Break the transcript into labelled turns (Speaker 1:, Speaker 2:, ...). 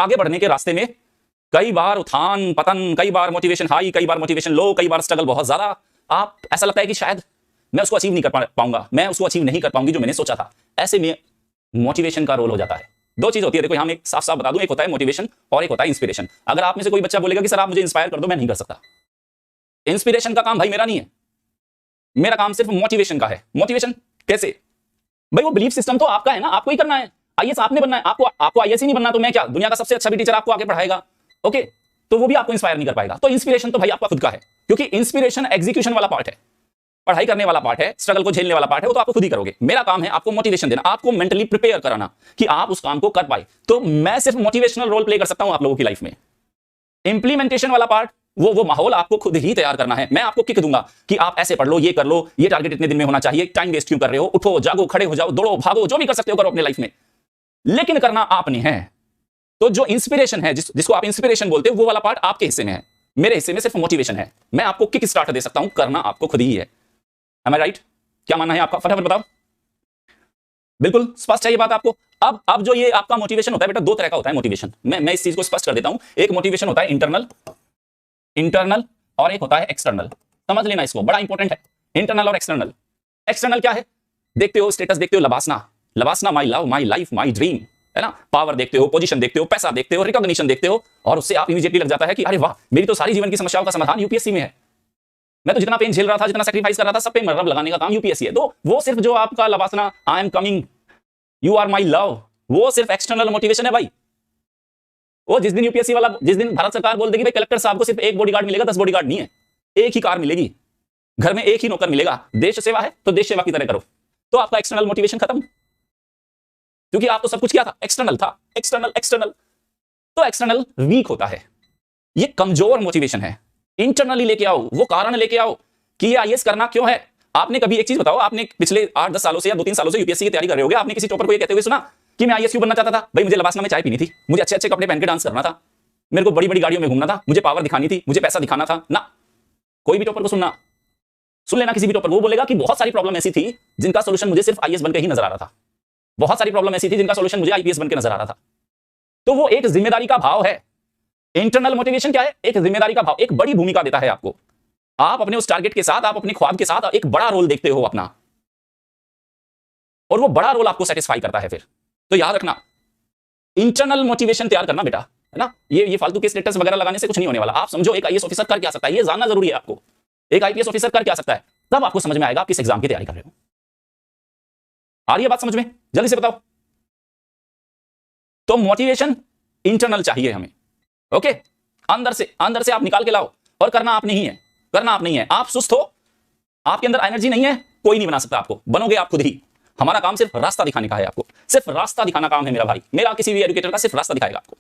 Speaker 1: आगे बढ़ने के रास्ते में कई बार उत्थान पतन, कई बार मोटिवेशन हाई, कई बार मोटिवेशन लो, कई बार स्ट्रगल बहुत ज्यादा, आप ऐसा लगता है कि शायद मैं उसको अचीव नहीं कर पाऊंगा, मैं उसको अचीव नहीं कर पाऊंगी जो मैंने सोचा था। ऐसे में मोटिवेशन का रोल हो जाता है। दो चीज होती है, देखो यहां मैं साफ साफ बता दूं, एक होता है मोटिवेशन और एक होता है इंस्पिरेशन। अगर आप में से कोई बच्चा बोलेगा कि सर आप मुझे इंस्पायर कर दो, मैं नहीं कर सकता। इंस्पिरेशन का काम भाई मेरा नहीं है, मेरा काम सिर्फ मोटिवेशन का है। मोटिवेशन कैसे भाई? वो बिलीफ सिस्टम तो आपका है ना, आपको ही करना है। आईएएस आपने बनना है, आपको आईएएस ही नहीं बनना तो मैं क्या, दुनिया का सबसे अच्छा भी टीचर आपको आगे पढ़ाएगा, ओके, तो वो भी आपको इंस्पायर नहीं कर पाएगा। तो इंस्पिरेशन तो भाई आपका खुद का है, क्योंकि इंस्पिरेशन एग्जीक्यूशन वाला पार्ट है, पढ़ाई करने वाला पार्ट है, स्ट्रगल को झेलने वाला पार्ट है, वो तो आपको खुद ही करोगे। मेरा काम है आपको मोटिवेशन देना, आपको मेंटली प्रिपेयर कराना कि आप उस काम को कर पाए। तो मैं सिर्फ मोटिवेशनल रोल प्ले कर सकता हूं आप लोगों की लाइफ में। इंप्लीमेंटेशन वाला पार्ट, वो माहौल आपको खुद ही तैयार करना है। मैं आपको किक दूंगा कि आप ऐसे पढ़ लो, ये कर लो, ये टारगेट इतने दिन में होना चाहिए, टाइम वेस्ट क्यों कर रहे हो, उठो जागो खड़े हो जाओ, दौड़ो भागो, जो भी कर सकते हो करो अपने लाइफ में, लेकिन करना आपने है। तो जो इंस्पिरेशन है, जिसको आप इंस्पिरेशन बोलते हो, वो वाला पार्ट आपके हिस्से में है, मेरे हिस्से में सिर्फ मोटिवेशन है। मैं आपको किक स्टार्ट दे सकता हूं, करना आपको खुद ही है। Am I right? क्या मानना है आपका, फटाफट बताओ। बिल्कुल स्पष्ट है ये बात आपको। अब जो ये आपका मोटिवेशन होता है बेटा, दो तरह का होता है मोटिवेशन। मैं इस चीज को स्पष्ट कर देता हूं। एक मोटिवेशन होता है इंटरनल और एक होता है एक्सटर्नल। समझ लेना इसको, बड़ा इंपॉर्टेंट है इंटरनल और एक्सटर्नल। एक्सटर्नल क्या है? देखते हो स्टेटस, देखते हो LBSNAA, my love, my life, my dream, है ना। पावर देखते हो, पोजीशन देखते हो, पैसा देखते हो, रिकॉग्निशन देखते हो, और उससे आप इमीडिएटली लग जाता है कि अरे वाह, मेरी तो सारी जीवन की समस्याओं का समाधान यूपीएससी में है। मैं तो जितना पेन झेल रहा था, जितना सैक्रिफाइस कर रहा था, सब पे मरहम लगाने का काम यूपीएससी है। तो वो सिर्फ जो आपका लबासना, I am coming, you are my love, वो सिर्फ एक्सटर्नल मोटिवेशन है भाई। वो जिस दिन यूपीएससी वाला, जिस दिन भारत सरकार बोल देगी भाई कलेक्टर साहब को सिर्फ एक बॉडीगार्ड मिलेगा, 10 बॉडीगार्ड नहीं है, एक ही कार मिलेगी, घर में एक ही नौकर मिलेगा, देश सेवा है तो देश सेवा की तरह करो, तो आपका एक्सटर्नल मोटिवेशन खत्म। क्योंकि आप तो सब कुछ क्या था, एक्सटर्नल था, एक्सटर्नल। तो एक्सटर्नल वीक होता है, ये कमजोर मोटिवेशन है। इंटरनली लेके आओ, वो कारण लेके आओ कि ये आईएएस करना क्यों है। आपने कभी एक चीज बताओ, आपने पिछले 8-10 सालों से या 2-3 सालों से यूपीएससी की तैयारी कर रहे होगे, आपने किसी टॉपर को ये कहते हुए सुना कि मैं आईएएस क्यों बनना चाहता था? भाई मुझे लबासना में चाय पीनी थी, मुझे अच्छे अच्छे कपड़े पहन के डांस करना था, मेरे को बड़ी बड़ी गाड़ियों में घूमना था, मुझे पावर दिखानी थी, मुझे पैसा दिखाना था ना। कोई भी टॉपर को सुन लेना, किसी भी टॉपर, वो बोलेगा कि बहुत सारी प्रॉब्लम ऐसी थी जिनका सोल्यूशन मुझे सिर्फ आईएएस बनकर ही नजर आ रहा था, बहुत सारी प्रॉब्लम ऐसी थी जिनका सोल्यूशन मुझे आईपीएस बनकर नजर आ रहा था। तो वो एक जिम्मेदारी का भाव है। इंटरनल मोटिवेशन क्या है? एक जिम्मेदारी का भाव, एक बड़ी भूमिका देता है आपको। आप अपने उस टारगेट के साथ, आप अपने ख्वाब के साथ एक बड़ा रोल देखते हो अपना, और वो बड़ा रोल आपको सेटिस्फाई करता है फिर। तो याद रखना, इंटरनल मोटिवेशन तैयार करना बेटा, है ना। ये फालतू के स्टेटस वगैरह लगाने से कुछ नहीं होने वाला। आप समझो एक आईएएस ऑफिसर कर क्या सकता है, ये जानना जरूरी है आपको। एक आईपीएस ऑफिसर कर क्या सकता है, तब आपको समझ में आएगा आप किस एग्जाम की तैयारी कर रहे हो। आ रही है बात समझ में? जल्दी से बताओ। तो मोटिवेशन इंटरनल चाहिए हमें, ओके। अंदर से आप निकाल के लाओ, और करना आप नहीं है। आप सुस्त हो, आपके अंदर एनर्जी नहीं है, कोई नहीं बना सकता आपको, बनोगे आप खुद ही। हमारा काम सिर्फ रास्ता दिखाने का है, आपको सिर्फ रास्ता दिखाना काम है मेरा भाई। मेरा किसी भी एजुकेटर का सिर्फ रास्ता दिखाएगा आपको।